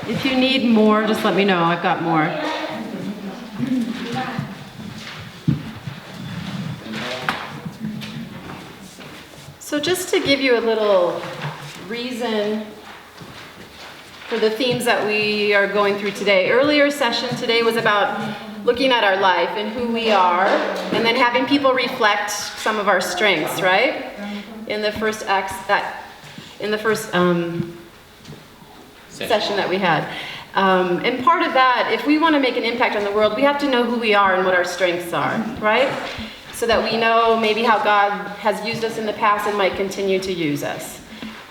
If you need more, just let me know. I've got more. So just to give you a little reason for the themes that we are going through today. Earlier session today was about looking at our life and who we are, and then having people reflect some of our strengths, right? In the first session that we had. And part of that, if we want to make an impact on the world, we have to know who we are and what our strengths are, right? So that we know maybe how God has used us in the past and might continue to use us.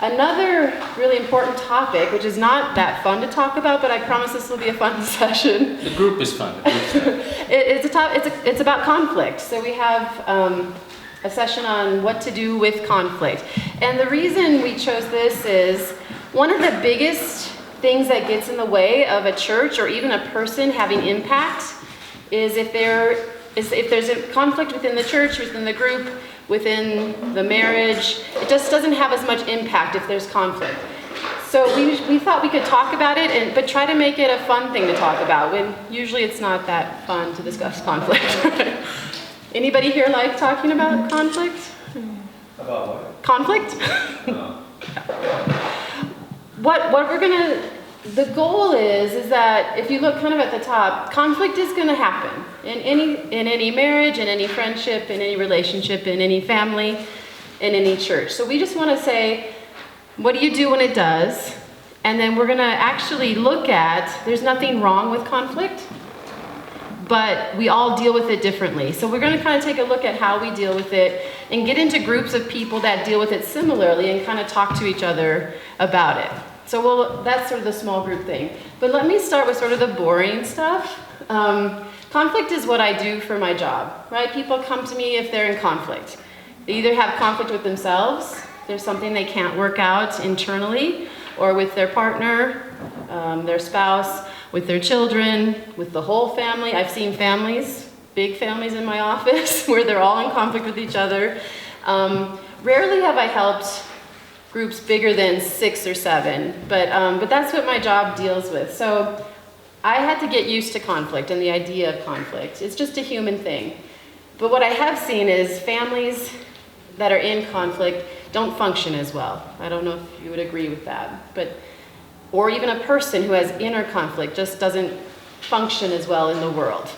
Another really important topic, which is not that fun to talk about, but I promise this will be a fun session. The group is fun. It's about conflict. So we have a session on what to do with conflict. And the reason we chose this is one of the biggest things that gets in the way of a church or even a person having impact is if there's a conflict within the church, within the group, within the marriage. It just doesn't have as much impact if there's conflict. So we thought we could talk about it, but try to make it a fun thing to talk about, when usually it's not that fun to discuss conflict. Anybody here like talking about conflict? About what? Conflict? The goal is that if you look kind of at the top, conflict is going to happen in any marriage, in any friendship, in any relationship, in any family, in any church. So we just want to say, what do you do when it does? And then we're going to actually look at, there's nothing wrong with conflict, but we all deal with it differently. So we're going to kind of take a look at how we deal with it and get into groups of people that deal with it similarly and kind of talk to each other about it. So that's sort of the small group thing. But let me start with sort of the boring stuff. Conflict is what I do for my job, right? People come to me if they're in conflict. They either have conflict with themselves, there's something they can't work out internally, or with their partner, their spouse, with their children, with the whole family. I've seen families, big families in my office, where they're all in conflict with each other. Rarely have I helped groups bigger than 6 or 7, but that's what my job deals with. So I had to get used to conflict and the idea of conflict. It's just a human thing. But what I have seen is families that are in conflict don't function as well. I don't know if you would agree with that, or even a person who has inner conflict just doesn't function as well in the world.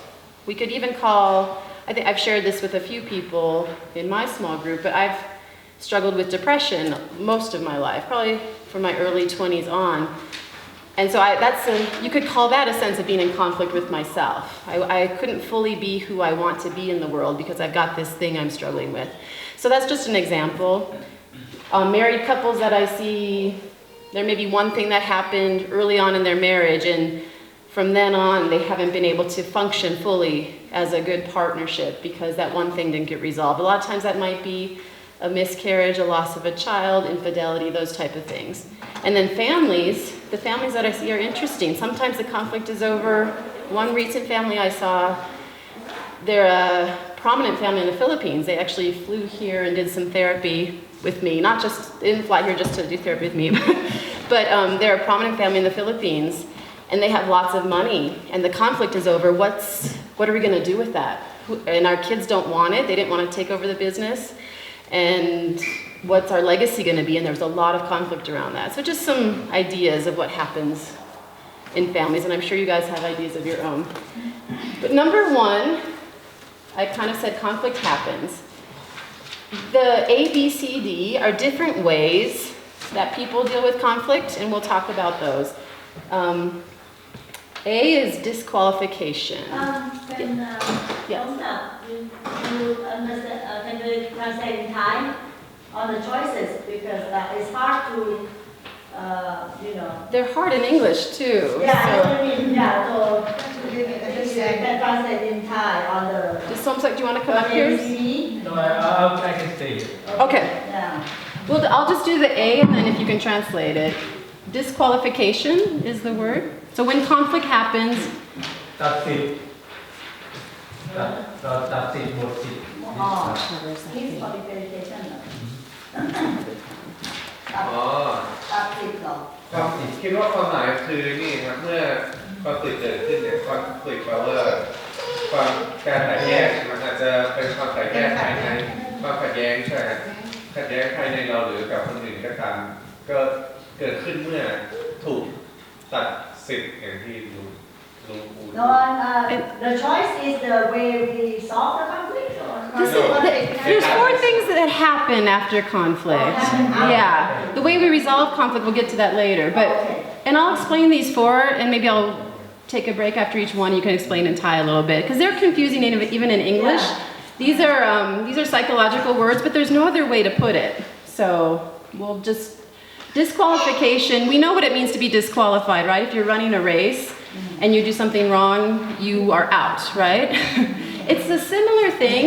We could even call, I think I've shared this with a few people in my small group, but I've struggled with depression most of my life, probably from my early 20s on. And so you could call that a sense of being in conflict with myself. I couldn't fully be who I want to be in the world because I've got this thing I'm struggling with. So that's just an example. Married couples that I see, there may be one thing that happened early on in their marriage, and from then on they haven't been able to function fully as a good partnership because that one thing didn't get resolved. A lot of times that might be a miscarriage, a loss of a child, infidelity, those type of things. And then the families that I see are interesting. Sometimes the conflict is over. One recent family I saw, they're a prominent family in the Philippines. They actually flew here and did some therapy with me. They didn't fly here just to do therapy with me, but they're a prominent family in the Philippines, and they have lots of money, and the conflict is over. What are we gonna do with that? And our kids don't want it. They didn't want to take over the business. And what's our legacy going to be? And there was a lot of conflict around that. So just some ideas of what happens in families, and I'm sure you guys have ideas of your own. But number 1, I kind of said conflict happens. The A, B, C, D are different ways that people deal with conflict, and we'll talk about those. A is disqualification. Yes. You understand, can you translate in Thai on the choices, because it's hard to, They're hard in English too. Yeah, so you can translate in Thai on the. Do you want to come up here? No, I can stay here. Okay. Yeah. Well, I'll just do the A, and then if you can translate it. Disqualification is the word. So when conflict happens, That's it. That's it. What's it? Disqualification. That's it. ครับสิบ คิดว่าความหมายคือนี่ครับเมื่อความตื่นเกิดขึ้นเนี่ยความตื่นแปลว่าความการแตกแยกมันอาจจะเป็นความแตกแยกภายในความขัดแย้งใช่ไหมขัดแย้งภายในเราหรือกับคนอื่นก็ตามก็เกิดขึ้นเมื่อถูกตัดสิทธิ์อย่างที่รู้พูด No, the choice is the way we solve the conflict or This is, there's four things that happen after conflict. Yeah, the way we resolve conflict, we'll get to that later. But and I'll explain these four, and maybe I'll take a break after each one. You can explain in Thai a little bit because they're confusing even in English. These are psychological words, but there's no other way to put it. So we'll just disqualification. We know what it means to be disqualified, right? If you're running a race and you do something wrong, you are out, right? It's a similar thing.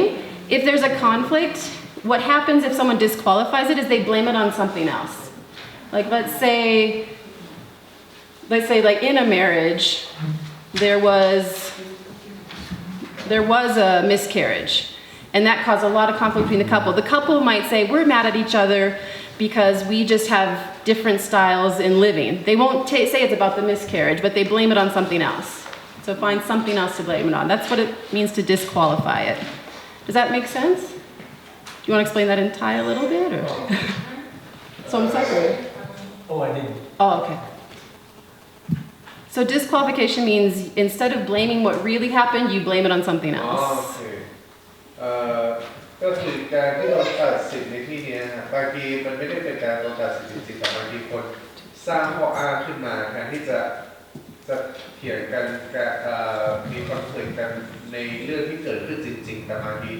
If there's a conflict, what happens if someone disqualifies it is they blame it on something else. Like let's say like in a marriage, there was a miscarriage, and that caused a lot of conflict between the couple. The couple might say, we're mad at each other because we just have different styles in living. They won't say it's about the miscarriage, but they blame it on something else. So find something else to blame it on. That's what it means to disqualify it. Does that make sense? Do you want to explain that in Thai a little bit? Or? So I'm sorry. Oh, I didn't. Oh, okay. So disqualification means instead of blaming what really happened, you blame it on something อ๋อ else. โอเคก็คือการที่เราตัดสินในที่นี้นะบางทีมันไม่ได้เป็นการเราตัดสินจริงๆแต่บางทีคนสร้างข้ออ้างขึ้นมาแทนที่จะเถียงกันมีคอนฟ lict กันในเรื่องที่เกิดขึ้นจริงๆแต่บางที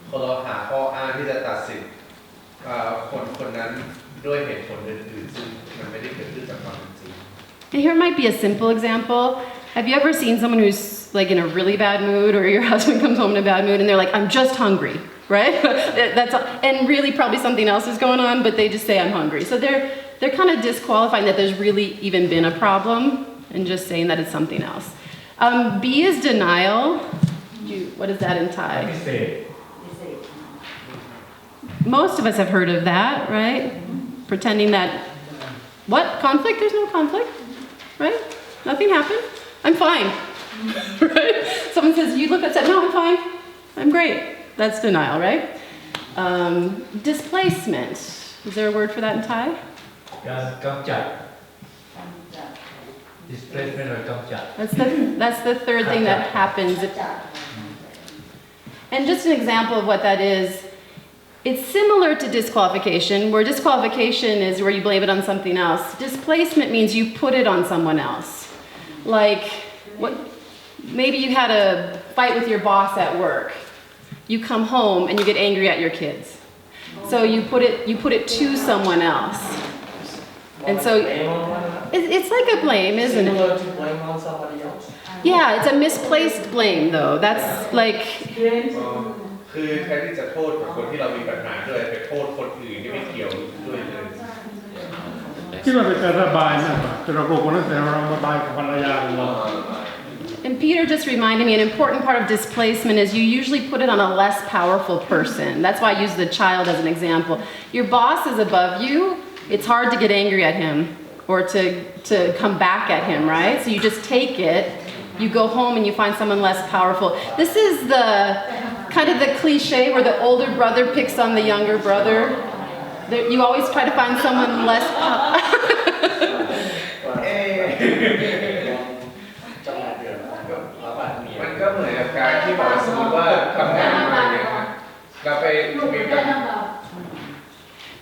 เราหาข้ออ้างที่จะตัดสินคนนั้นด้วยเหตุผลอื่นๆซึ่งมันไม่ได้เกิดขึ้นจากความเป็นจริง And here might be a simple example. Have you ever seen someone who's like in a really bad mood, or your husband comes home in a bad mood and they're like, I'm just hungry, right? That's all. And really probably something else is going on, but they just say I'm hungry. So they're kind of disqualifying that there's really even been a problem and just saying that it's something else. B is denial. What is that in Thai? ปฏิเสธ Most of us have heard of that, right? Pretending that, what? Conflict? There's no conflict, right? Nothing happened. I'm fine, right? Someone says, you look upset. No, I'm fine. I'm great. That's denial, right? Displacement. Is there a word for that in Thai? การกำจัด displacement หรือกำจัด That's the third thing that happens. And just an example of what that is, it's similar to disqualification, where disqualification is where you blame it on something else. Displacement means you put it on someone else. Like, maybe you had a fight with your boss at work. You come home and you get angry at your kids. So you put it to someone else. And so it's like a blame, isn't it? Similar to blame on somebody else. Yeah, it's a misplaced blame though. That's like คือแทนที่จะโทษกับคนที่เรามีปัญหาด้วยไปโทษคนอื่นที่ไม่เกี่ยวด้วยเลย คิดว่าเป็นการระบายมากกว่าแต่เราบอกว่านั่นแต่เราระบายกับภรรยาของเรา And Peter just reminded me an important part of displacement is you usually put it on a less powerful person. That's why I use the child as an example. Your boss is above you. It's hard to get angry at him or to come back at him, right? So you just take it. You go home and you find someone less powerful. This is the kind of the cliche where the older brother picks on the younger brother. You always try to find someone less powerful. มันก็เหมือนกับการที่บอกสมมติว่าทำงานมาเนี่ยนะเราไปมีกัน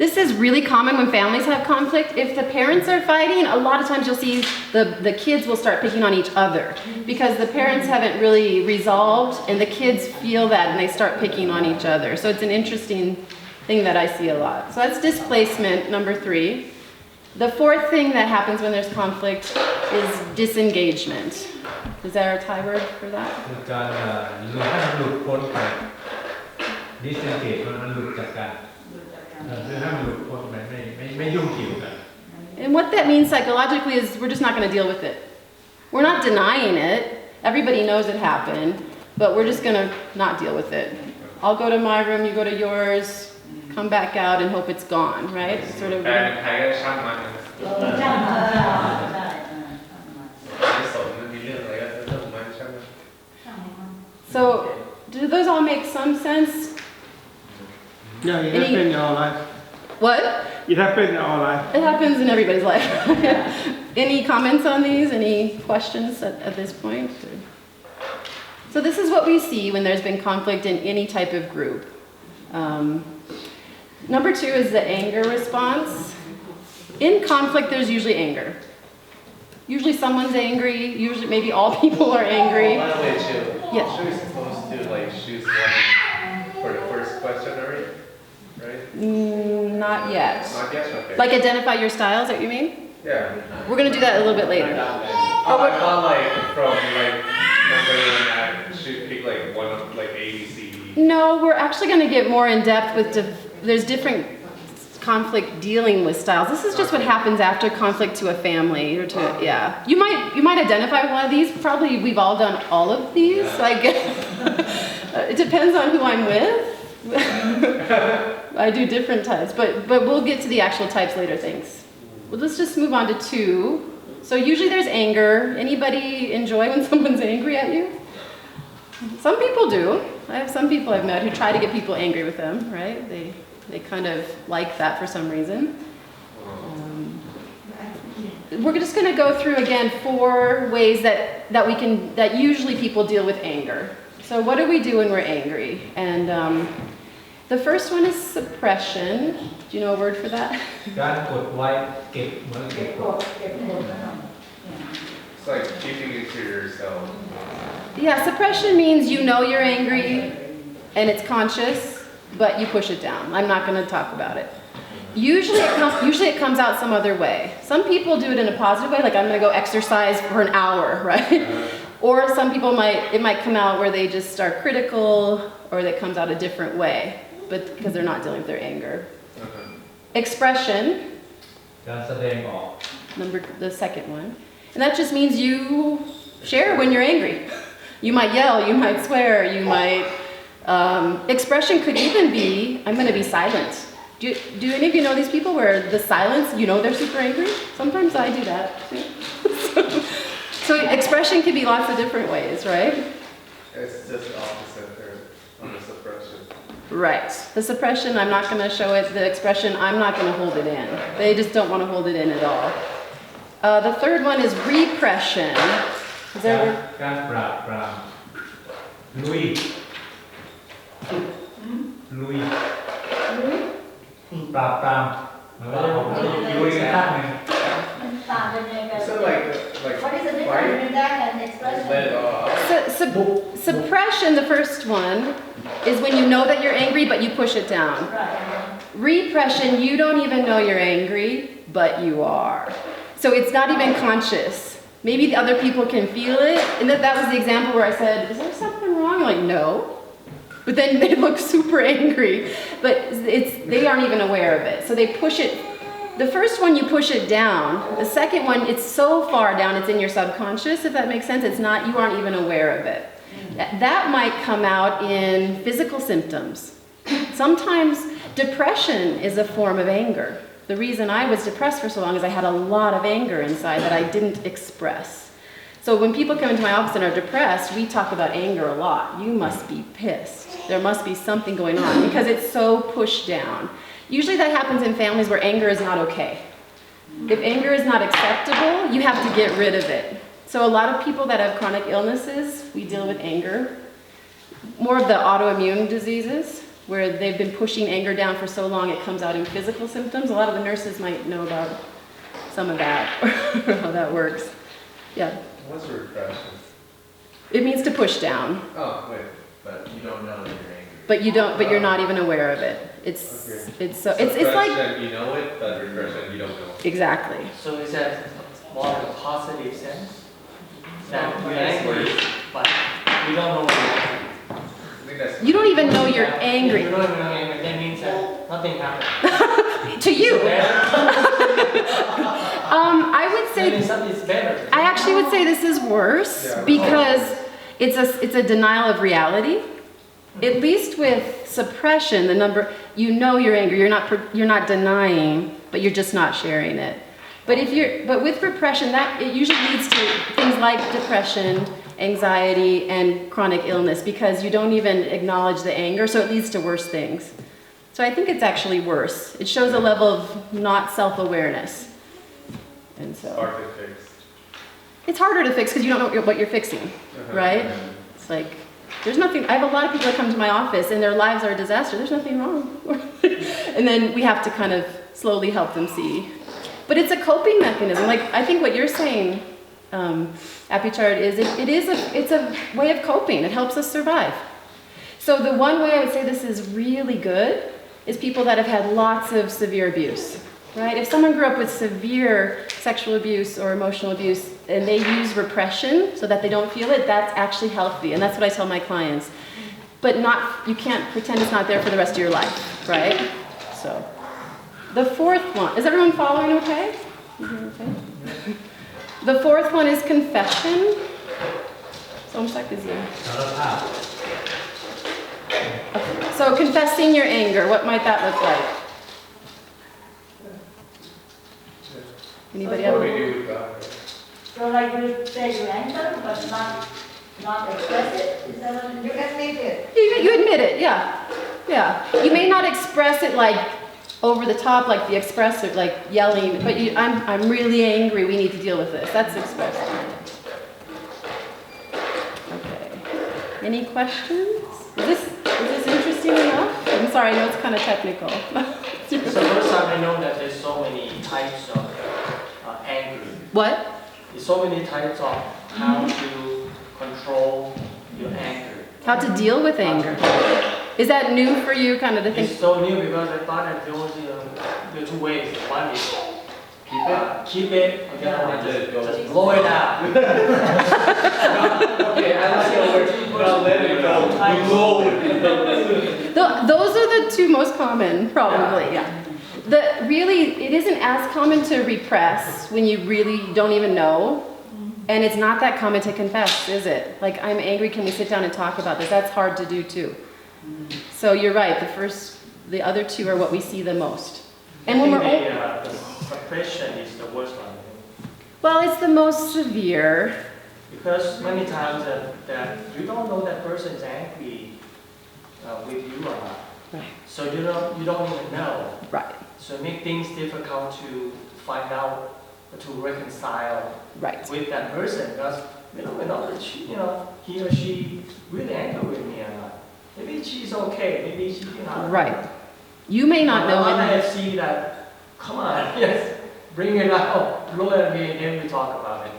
This is really common when families have conflict. If the parents are fighting, a lot of times you'll see the kids will start picking on each other because the parents haven't really resolved and the kids feel that and they start picking on each other. So it's an interesting thing that I see a lot. So that's displacement, number 3. The fourth thing that happens when there's conflict is disengagement. Is there a Thai word for that? คือการให้มันหลุดพ้นไป disengage มันหลุดจากกันคือให้มันหลุดพ้นไปไม่ยุ่งเกี่ยวกัน And what that means psychologically is we're just not going to deal with it. We're not denying it. Everybody knows it happened, but we're just going to not deal with it. I'll go to my room, you go to yours, come back out and hope it's gone, right? Sort of. แต่ไทยก็ช่างมัน ช่างมันได้ ไม่สนมันมีเรื่องอะไรก็เรื่องของมันใช่ไหม So, do those all make some sense? Yeah, it happens in our life. What? It happens in our life. It happens in everybody's life. Any comments on these? Any questions at this point? So this is what we see when there's been conflict in any type of group. Number 2 is the anger response. In conflict, there's usually anger. Usually someone's angry, usually maybe all people are angry. By the way, Jill, Yeah. should we supposed to like choose one for the first question already? Right? Not yet. Not yet? Okay. Like identify your styles, that you mean? Yeah. We're gonna do that a little bit later. Oh, I thought like from like number 1 I should pick like one of like A, B, C, D. No, we're actually gonna get more in depth with, there's different conflict dealing with styles. This is just what happens after conflict to a family or to, yeah. You might identify one of these. Probably we've all done all of these, I guess. It depends on who I'm with. I do different types, but we'll get to the actual types later, thanks. Well, let's just move on to 2. So usually there's anger. Anybody enjoy when someone's angry at you? Some people do. I have some people I've met who try to get people angry with them, right? They kind of like that for some reason. We're just going to go through again 4 ways that usually people deal with anger. So what do we do when we're angry? And the first one is suppression. Do you know a word for that? การกดไว้เก็บเหมือนเก็บกด It's like keeping it to yourself. Yeah, suppression means you know you're angry and it's conscious, but you push it down. I'm not going to talk about it. Usually it comes out some other way. Some people do it in a positive way, like I'm going to go exercise for an hour, right? Or some people it might come out where they just are critical, or that comes out a different way, but because they're not dealing with their anger. Expression, การแสดงออก the second one, and that just means you share when you're angry. You might yell, you might swear, you might. Expression could even be, I'm going to be silent. Do any of you know these people where the silence, you know they're super angry? Sometimes I do that too. So expression can be lots of different ways, right? It's just the opposite there on the suppression. Right. The suppression, I'm not going to show it. The expression, I'm not going to hold it in. They just don't want to hold it in at all. The third one is repression. Is there a word? การปราบปรามลุยปราบปรามเหมือนว่าผมลุยกันข้างหนึ่ง So like What is the difference between that and expression? let it off. Suppression, the first one, is when you know that you're angry, but you push it down. Right. Repression, you don't even know you're angry, but you are. So it's not even conscious. Maybe the other people can feel it. And that was the example where I said, is there something wrong? Like, no. But then they look super angry. But they aren't even aware of it. So they push it. The first one, you push it down. The second one, it's so far down, it's in your subconscious, if that makes sense. It's not, you aren't even aware of it. That might come out in physical symptoms. Sometimes depression is a form of anger. The reason I was depressed for so long is I had a lot of anger inside that I didn't express. So when people come into my office and are depressed, we talk about anger a lot. You must be pissed. There must be something going on because it's so pushed down. Usually that happens in families where anger is not okay. If anger is not acceptable, you have to get rid of it. So a lot of people that have chronic illnesses, we deal with anger. More of the autoimmune diseases, where they've been pushing anger down for so long it comes out in physical symptoms. A lot of the nurses might know about some of that, how that works. Yeah. What's repression? It means to push down. Oh, wait, but you don't know that you're angry. But you're not even aware of it. It's like Suppression, you know it, but repression, you don't know. exactly. So is that more of a positive sense? That you're angry, but you don't know what you're angry. I think that's You don't even know you're angry. You don't even know you're angry, that means that nothing happened. To you. It's better. I would say It's better. I actually would say this is worse because it's a denial of reality. At least with suppression, you know you're angry. You're not denying, but you're just not sharing it. But with repression, that it usually leads to things like depression, anxiety, and chronic illness because you don't even acknowledge the anger, so it leads to worse things. So I think it's actually worse. It shows a level of not self-awareness. And so Hard to fix. it's harder to fix because you don't know what you're fixing, right? It's like, there's nothing, I have a lot of people that come to my office and their lives are a disaster. There's nothing wrong. And then we have to kind of slowly help them see. But it's a coping mechanism. Like, I think what you're saying, Apichard, is it's a way of coping. It helps us survive. So the one way I would say this is really good is people that have had lots of severe abuse, right? If someone grew up with severe sexual abuse or emotional abuse and they use repression so that they don't feel it, that's actually healthy. And that's what I tell my clients. But you can't pretend it's not there for the rest of your life, right? So the fourth one, is everyone following okay? Okay. The fourth one is confession. So confessing your anger, what might that look like? Anybody What do else? we do with God? So like you say you anger, but not express it, is that what you admit it? You admit it, yeah. Yeah. You may not express it like over the top, like the expressor, like yelling, but I'm really angry, we need to deal with this. That's expressing. Okay. Any questions? Is this interesting enough? I'm sorry, I know it's kind of technical. It's the first time I know that there's so many types of anger. What? There's so many types of how to control your anger. How to deal with anger. Is that new for you, kind of the thing? It's so new because I thought that there are two ways. One is keep it, and the other one is just blow it out. Okay, I like your word. Now let it go. Blow it. Those are the two most common, probably, yeah. It isn't as common to repress when you really don't even know. And it's not that common to confess, is it? Like, I'm angry, can we sit down and talk about this? That's hard to do too. So you're right, the other two are what we see the most. And when the suppression is the worst one. well, it's the most severe. Because many times that you don't know that person is angry with you or not. Right. So you don't even know. Right, So it makes things difficult to find out, to reconcile right. with that person because we don't know that he or she really angry with me or not. Maybe she's okay. Maybe she's not. Right. You may not know. I see that. Come on, yes, bring it out, blow it at me, and then we talk about it.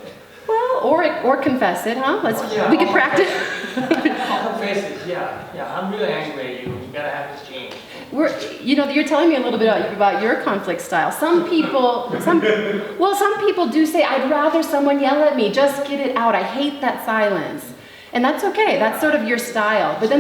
Well, or confess it, huh? Yeah, We could I'll practice. I'll confess it. Yeah. I'm really angry at you. You gotta have this change. You're telling me a little bit about your conflict style. Some people do say, I'd rather someone yell at me, just get it out. I hate that silence. And that's okay. That's sort of your style. But then